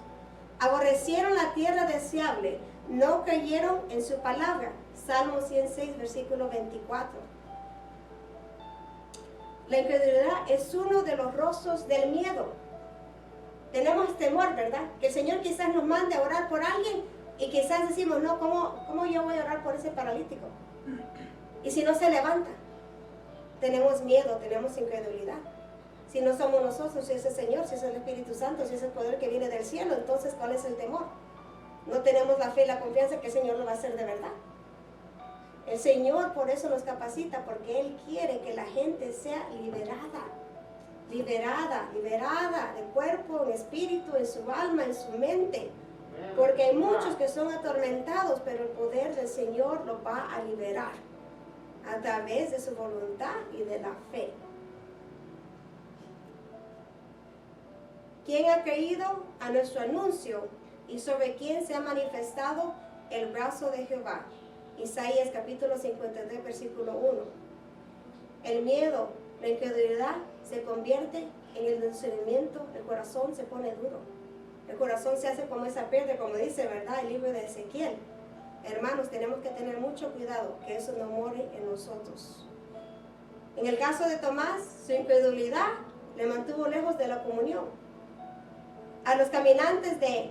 Aborrecieron la tierra deseable, no creyeron en su palabra. Salmo 106, versículo 24. La incredulidad es uno de los rostros del miedo. Tenemos temor, ¿verdad? Que el Señor quizás nos mande a orar por alguien y quizás decimos, no, ¿cómo yo voy a orar por ese paralítico? Y si no se levanta, tenemos miedo, tenemos incredulidad. Si no somos nosotros, si es el Señor, si es el Espíritu Santo, si es el poder que viene del cielo, entonces ¿cuál es el temor? No tenemos la fe y la confianza que el Señor lo va a hacer de verdad. El Señor por eso nos capacita, porque Él quiere que la gente sea liberada de cuerpo, en espíritu, en su alma, en su mente. Porque hay muchos que son atormentados, pero el poder del Señor los va a liberar a través de su voluntad y de la fe. ¿Quién ha creído a nuestro anuncio y sobre quién se ha manifestado el brazo de Jehová? Isaías capítulo 53, versículo 1. El miedo, la incredulidad se convierte en el discernimiento, el corazón se pone duro. El corazón se hace como esa piedra, como dice, ¿verdad?, el libro de Ezequiel. Hermanos, tenemos que tener mucho cuidado que eso no more en nosotros. En el caso de Tomás, su incredulidad le mantuvo lejos de la comunión. A los caminantes de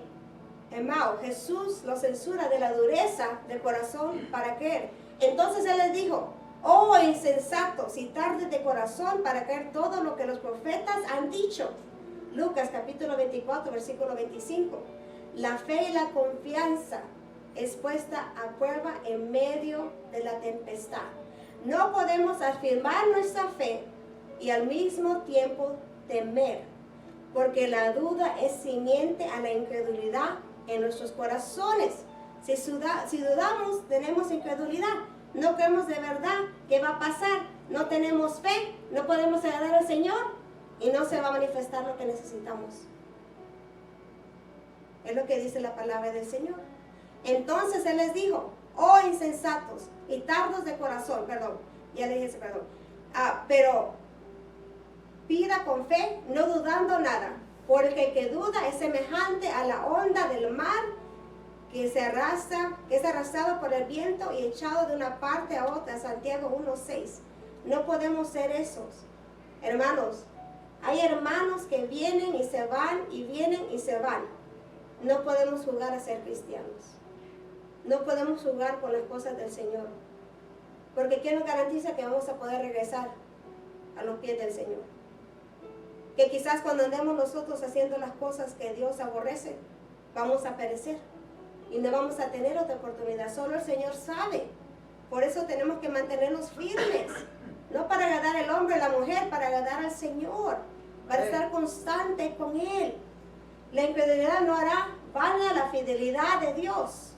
Emao, Jesús los censura de la dureza del corazón para creer. Entonces Él les dijo, oh insensatos y tardes de corazón para creer todo lo que los profetas han dicho. Lucas capítulo 24, versículo 25. La fe y la confianza es puesta a prueba en medio de la tempestad. No podemos afirmar nuestra fe y al mismo tiempo temer, porque la duda es simiente a la incredulidad en nuestros corazones. Si dudamos, tenemos incredulidad. No creemos de verdad que va a pasar. no tenemos fe, no podemos agradar al Señor y no se va a manifestar lo que necesitamos. Es lo que dice la palabra del Señor. Entonces Él les dijo, oh insensatos y tardos de corazón, ya le dije ese perdón, pero pida con fe, no dudando nada, porque el que duda es semejante a la onda del mar que es arrastrado por el viento y echado de una parte a otra. Santiago 1:6. No podemos ser esos. Hermanos, hay hermanos que vienen y se van y vienen y se van. No podemos jugar a ser cristianos. No podemos jugar con las cosas del Señor. Porque ¿quién nos garantiza que vamos a poder regresar a los pies del Señor? Que quizás cuando andemos nosotros haciendo las cosas que Dios aborrece, vamos a perecer y no vamos a tener otra oportunidad. Solo el Señor sabe. Por eso tenemos que mantenernos firmes. No para agradar al hombre o la mujer, para agradar al Señor. Para estar constante con Él. La incredulidad no hará vana la fidelidad de Dios.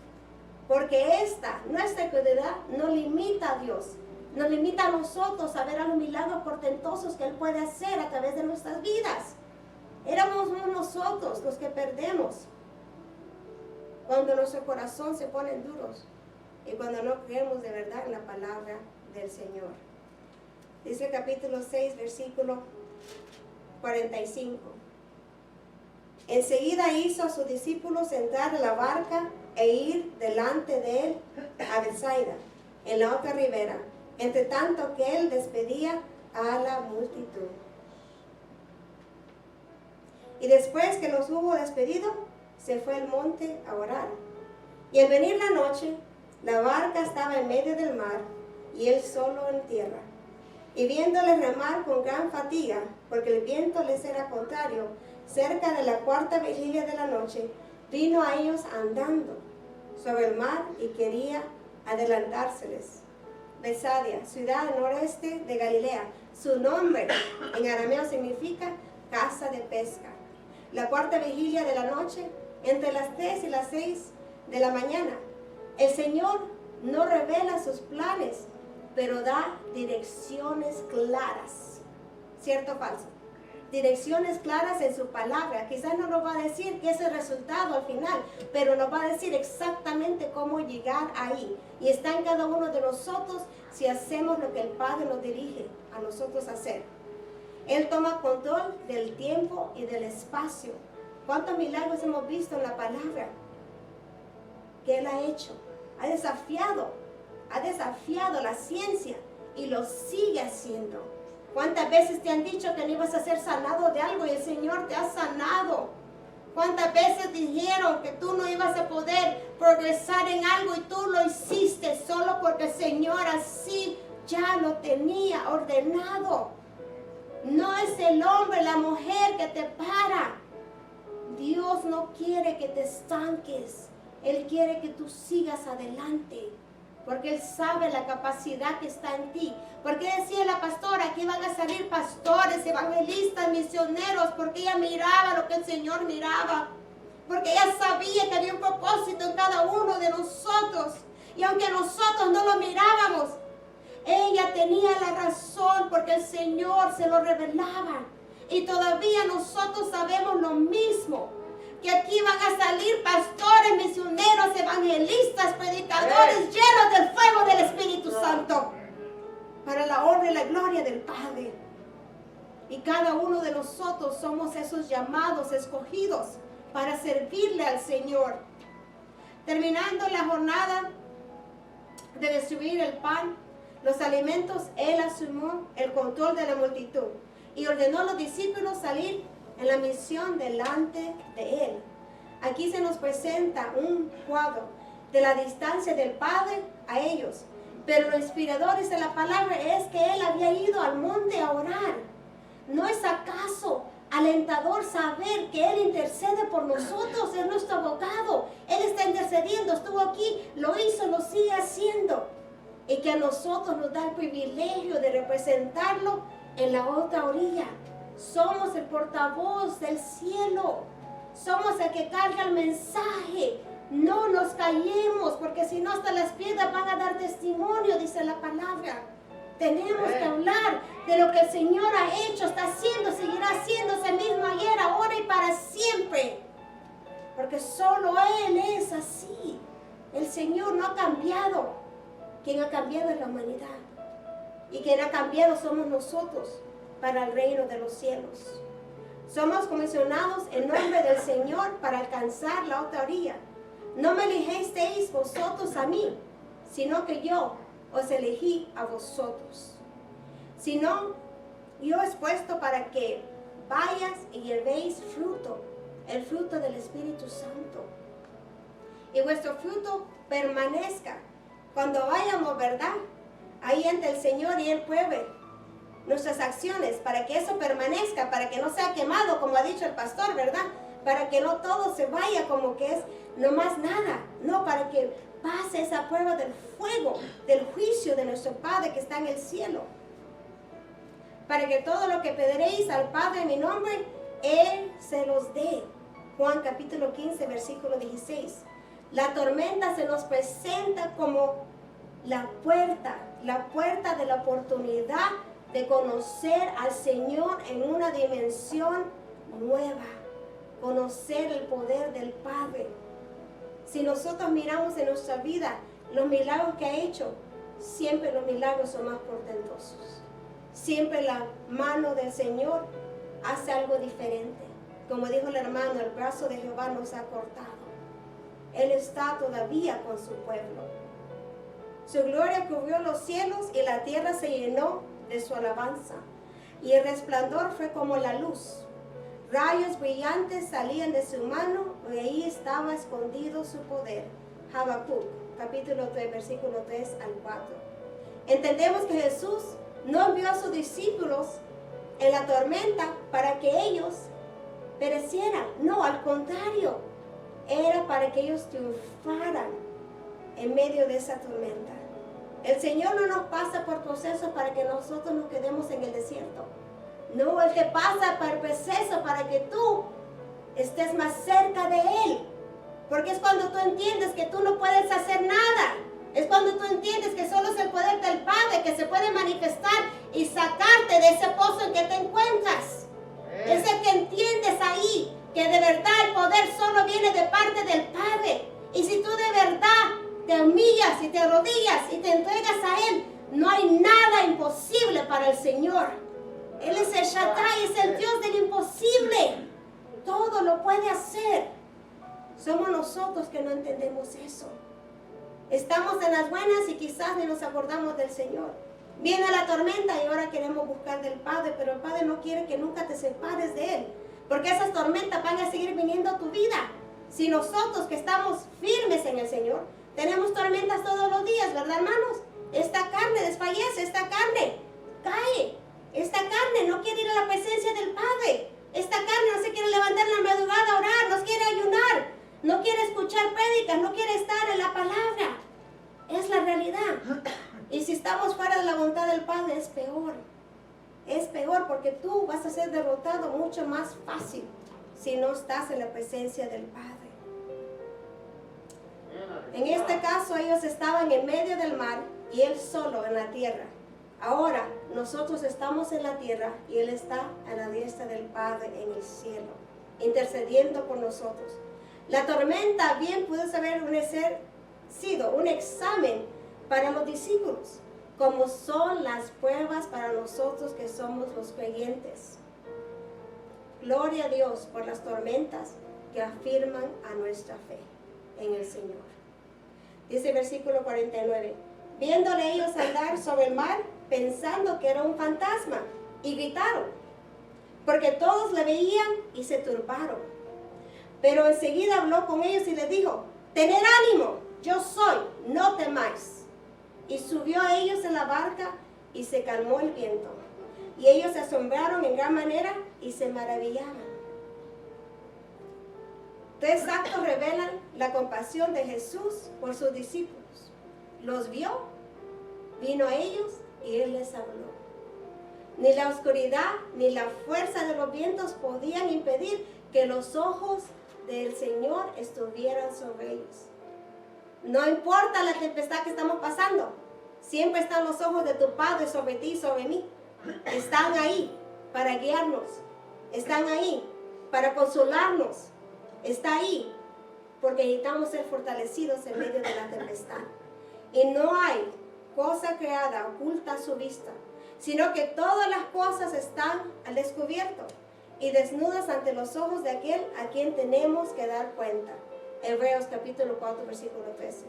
Porque nuestra incredulidad no limita a Dios. Nos limita a nosotros a ver a los milagros portentosos que Él puede hacer a través de nuestras vidas. Éramos nosotros los que perdemos cuando nuestro corazón se pone duros y cuando no creemos de verdad en la palabra del Señor. Dice el capítulo 6, versículo 45. Enseguida hizo a sus discípulos entrar en la barca e ir delante de él a Betsaida, en la otra ribera, entre tanto que él despedía a la multitud. Y después que los hubo despedido, se fue al monte a orar. Y al venir la noche, la barca estaba en medio del mar, y él solo en tierra. Y viéndoles remar con gran fatiga, porque el viento les era contrario, cerca de la cuarta vigilia de la noche, vino a ellos andando sobre el mar y quería adelantárseles. Betsaida, ciudad al noreste de Galilea. Su nombre en arameo significa casa de pesca. La cuarta vigilia de la noche, entre las 3 y las 6 de la mañana. El Señor no revela sus planes, pero da direcciones claras. ¿Cierto o falso? Direcciones claras en su palabra. Quizás no nos va a decir qué es el resultado al final, pero nos va a decir exactamente cómo llegar ahí. Y está en cada uno de nosotros si hacemos lo que el Padre nos dirige a nosotros a hacer. Él toma control del tiempo y del espacio. ¿Cuántos milagros hemos visto en la palabra que Él ha hecho? Ha desafiado la ciencia y lo sigue haciendo. ¿Cuántas veces te han dicho que no ibas a ser sanado de algo y el Señor te ha sanado? ¿Cuántas veces dijeron que tú no ibas a poder progresar en algo y tú lo hiciste solo porque el Señor así ya lo tenía ordenado? No es el hombre, la mujer que te para. Dios no quiere que te estanques. Él quiere que tú sigas adelante. Porque Él sabe la capacidad que está en ti. Porque decía la pastora que iban a salir pastores, evangelistas, misioneros. Porque ella miraba lo que el Señor miraba. Porque ella sabía que había un propósito en cada uno de nosotros. Y aunque nosotros no lo mirábamos, ella tenía la razón porque el Señor se lo revelaba. Y todavía nosotros sabemos lo mismo. Que aquí van a salir pastores, misioneros, evangelistas, predicadores llenos del fuego del Espíritu Santo. Para la honra y la gloria del Padre. Y cada uno de nosotros somos esos llamados, escogidos para servirle al Señor. Terminando la jornada de distribuir el pan, los alimentos, Él asumió el control de la multitud y ordenó a los discípulos salir en la misión delante de Él. Aquí se nos presenta un cuadro de la distancia del Padre a ellos. Pero lo inspirador de la palabra es que Él había ido al monte a orar. ¿No es acaso alentador saber que Él intercede por nosotros? Es nuestro abogado. Él está intercediendo, estuvo aquí, lo hizo, lo sigue haciendo. Y que a nosotros nos da el privilegio de representarlo en la otra orilla. Somos el portavoz del cielo. Somos el que carga el mensaje. No nos callemos, porque si no hasta las piedras van a dar testimonio, dice la palabra. Tenemos que hablar de lo que el Señor ha hecho, está haciendo, seguirá haciendo, ese mismo ayer, ahora y para siempre. Porque solo Él es así. El Señor no ha cambiado. Quien ha cambiado es la humanidad. Y quien ha cambiado somos nosotros para el reino de los cielos. Somos comisionados en nombre del Señor para alcanzar la otra orilla. No me elegisteis vosotros a mí, sino que yo os elegí a vosotros. Sino yo os he puesto para que vayas y llevéis fruto, el fruto del Espíritu Santo. Y vuestro fruto permanezca. Cuando vayamos, ¿verdad? Ahí ante el Señor y Él pruebe nuestras acciones para que eso permanezca, para que no sea quemado, como ha dicho el pastor, ¿verdad? Para que no todo se vaya como que es nomás nada. No, para que pase esa prueba del fuego, del juicio de nuestro Padre que está en el cielo. Para que todo lo que pediréis al Padre en mi nombre, Él se los dé. Juan capítulo 15, versículo 16. La tormenta se nos presenta como la puerta de la oportunidad de conocer al Señor en una dimensión nueva, conocer el poder del Padre. Si nosotros miramos en nuestra vida los milagros que ha hecho, siempre los milagros son más portentosos. Siempre la mano del Señor hace algo diferente. Como dijo el hermano, el brazo de Jehová nos ha cortado. Él está todavía con su pueblo. Su gloria cubrió los cielos y la tierra se llenó de su alabanza. Y el resplandor fue como la luz. Rayos brillantes salían de su mano y ahí estaba escondido su poder. Habacuc, capítulo 3, versículo 3 al 4. Entendemos que Jesús no envió a sus discípulos en la tormenta para que ellos perecieran. No, al contrario, era para que ellos triunfaran en medio de esa tormenta. El Señor no nos pasa por procesos para que nosotros nos quedemos en el desierto. No, Él te pasa por el proceso para que tú estés más cerca de Él. Porque es cuando tú entiendes que tú no puedes hacer nada. Es cuando tú entiendes que solo es el poder del Padre que se puede manifestar y sacarte de ese pozo en que te encuentras. Es el que entiendes ahí que de verdad el poder solo viene de parte del Padre. Y si tú de verdad te humillas y te arrodillas y te entregas a Él, no hay nada imposible para el Señor. Él es el Shaddai, es el Dios del imposible. Todo lo puede hacer. Somos nosotros que no entendemos eso. Estamos en las buenas y quizás ni nos acordamos del Señor. Viene la tormenta y ahora queremos buscar del Padre, pero el Padre no quiere que nunca te separes de Él, porque esas tormentas van a seguir viniendo a tu vida. Si nosotros que estamos firmes en el Señor, tenemos tormentas todos los días, ¿verdad, hermanos? Esta carne desfallece, esta carne cae, esta carne no quiere ir a la presencia del Padre, esta carne no se quiere levantar en la madrugada a orar, no quiere ayunar, no quiere escuchar prédicas, no quiere estar en la palabra. Es la realidad. Y si estamos fuera de la voluntad del Padre es peor. Es peor porque tú vas a ser derrotado mucho más fácil si no estás en la presencia del Padre. En este caso ellos estaban en medio del mar y Él solo en la tierra. Ahora nosotros estamos en la tierra y Él está a la diestra del Padre en el cielo, intercediendo por nosotros. La tormenta bien pudo haber sido un examen para los discípulos, como son las pruebas para nosotros que somos los creyentes. Gloria a Dios por las tormentas que afirman a nuestra fe en el Señor. Dice el versículo 49, viéndole ellos andar sobre el mar, pensando que era un fantasma, y gritaron, porque todos le veían y se turbaron. Pero enseguida habló con ellos y les dijo, tened ánimo, yo soy, no temáis. Y subió a ellos en la barca y se calmó el viento. Y ellos se asombraron en gran manera y se maravillaban. 3 actos revelan la compasión de Jesús por sus discípulos. Los vio, vino a ellos y Él les habló. Ni la oscuridad ni la fuerza de los vientos podían impedir que los ojos del Señor estuvieran sobre ellos. No importa la tempestad que estamos pasando, Siempre están los ojos de tu Padre sobre ti y sobre mí. Están ahí para guiarnos. Están ahí para consolarnos. Está ahí porque necesitamos ser fortalecidos en medio de la tempestad. Y no hay cosa creada oculta a su vista, sino que todas las cosas están al descubierto y desnudas ante los ojos de aquel a quien tenemos que dar cuenta. Hebreos capítulo 4, versículo 13.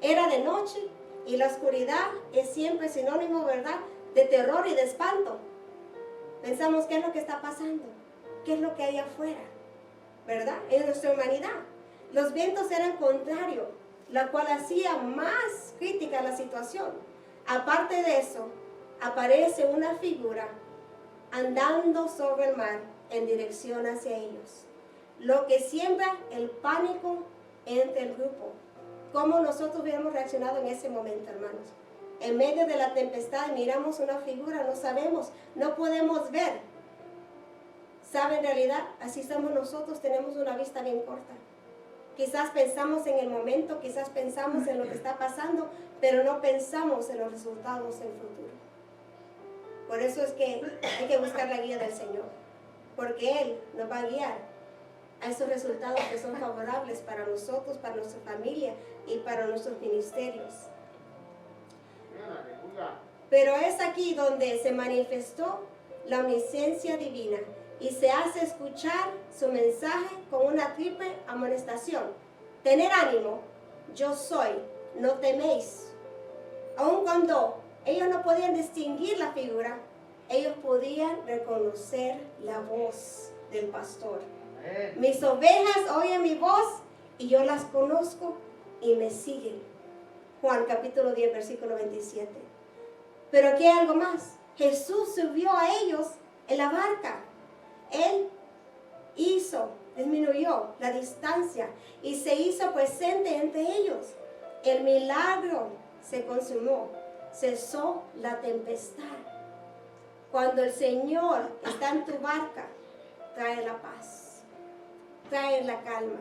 Era de noche y la oscuridad es siempre sinónimo, ¿verdad?, de terror y de espanto. Pensamos, ¿qué es lo que está pasando? ¿Qué es lo que hay afuera? ¿Verdad? En nuestra humanidad. Los vientos eran contrarios, la cual hacía más crítica la situación. Aparte de eso, aparece una figura andando sobre el mar en dirección hacia ellos, lo que siembra el pánico entre el grupo. ¿Cómo nosotros hubiéramos reaccionado en ese momento, hermanos? En medio de la tempestad miramos una figura, no sabemos, no podemos ver. ¿Sabe? En realidad, así somos nosotros, tenemos una vista bien corta. Quizás pensamos en el momento, quizás pensamos en lo que está pasando, pero no pensamos en los resultados en el futuro. Por eso es que hay que buscar la guía del Señor, porque Él nos va a guiar a esos resultados que son favorables para nosotros, para nuestra familia y para nuestros ministerios. Pero es aquí donde se manifestó la omnisciencia divina y se hace escuchar su mensaje con una triple amonestación. Tener ánimo, yo soy, no teméis. Aun cuando ellos no podían distinguir la figura, ellos podían reconocer la voz del pastor. Mis ovejas oyen mi voz y yo las conozco y me siguen. Juan capítulo 10, versículo 27. Pero aquí hay algo más. Jesús subió a ellos en la barca. Él disminuyó la distancia y se hizo presente entre ellos. El milagro se consumó, cesó la tempestad. Cuando el Señor está en tu barca, trae la paz, trae la calma.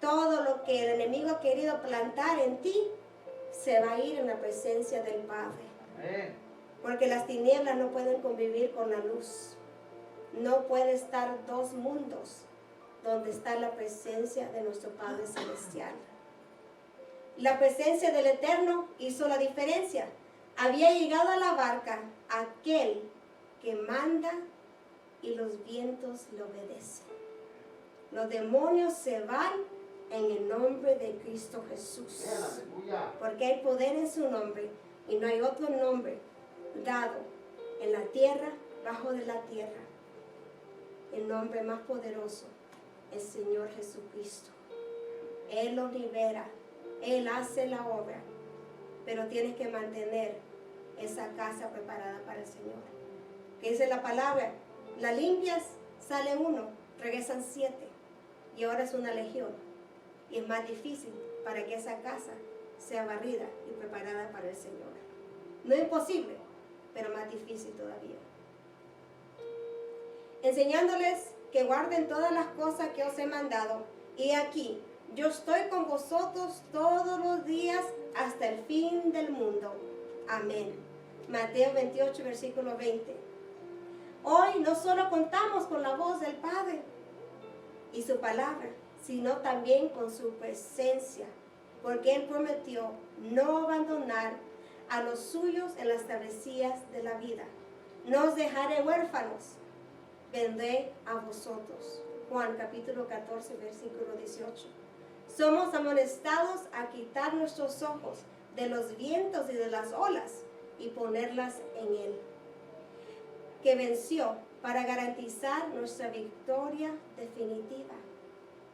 Todo lo que el enemigo ha querido plantar en ti, se va a ir en la presencia del Padre. Porque las tinieblas no pueden convivir con la luz. No puede estar dos mundos donde está la presencia de nuestro Padre Celestial. La presencia del Eterno hizo la diferencia. Había llegado a la barca aquel que manda y los vientos le obedecen. Los demonios se van en el nombre de Cristo Jesús. Porque hay poder en su nombre y no hay otro nombre dado en la tierra, bajo de la tierra. El nombre más poderoso, el Señor Jesucristo. Él los libera, Él hace la obra, pero tienes que mantener esa casa preparada para el Señor. ¿Qué dice la palabra? La limpias, sale uno, regresan 7, y ahora es una legión. Y es más difícil para que esa casa sea barrida y preparada para el Señor. No es imposible, pero más difícil todavía. Enseñándoles que guarden todas las cosas que os he mandado. Y aquí, yo estoy con vosotros todos los días hasta el fin del mundo. Amén. Mateo 28, versículo 20. Hoy no solo contamos con la voz del Padre y su palabra, sino también con su presencia, porque Él prometió no abandonar a los suyos en las travesías de la vida. No os dejaré huérfanos, vendré a vosotros. Juan capítulo 14, versículo 18. Somos amonestados a quitar nuestros ojos de los vientos y de las olas y ponerlas en Él, que venció para garantizar nuestra victoria definitiva.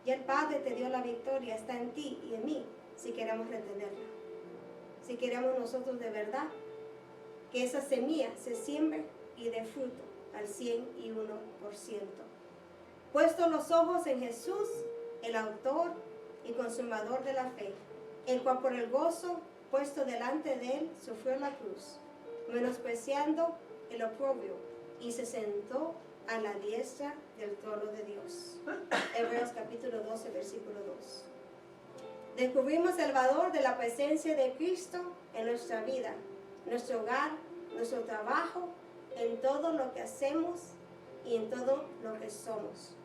Y el Padre te dio la victoria, está en ti y en mí, si queremos retenerla. Si queremos nosotros de verdad que esa semilla se siembre y dé fruto al 101%. Puesto los ojos en Jesús, el autor y consumador de la fe, el cual por el gozo puesto delante de él sufrió la cruz, menospreciando el oprobio, y se sentó a la diestra del trono de Dios. Hebreos capítulo 12, versículo 2. Descubrimos el valor de la presencia de Cristo en nuestra vida, nuestro hogar, nuestro trabajo, en todo lo que hacemos y en todo lo que somos.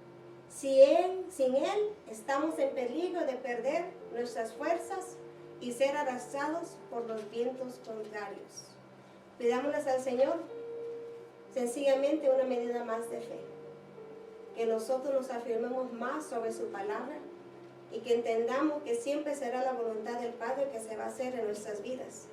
Sin Él estamos en peligro de perder nuestras fuerzas y ser arrastrados por los vientos contrarios. Pidámosles al Señor sencillamente una medida más de fe, que nosotros nos afirmemos más sobre su palabra y que entendamos que siempre será la voluntad del Padre que se va a hacer en nuestras vidas.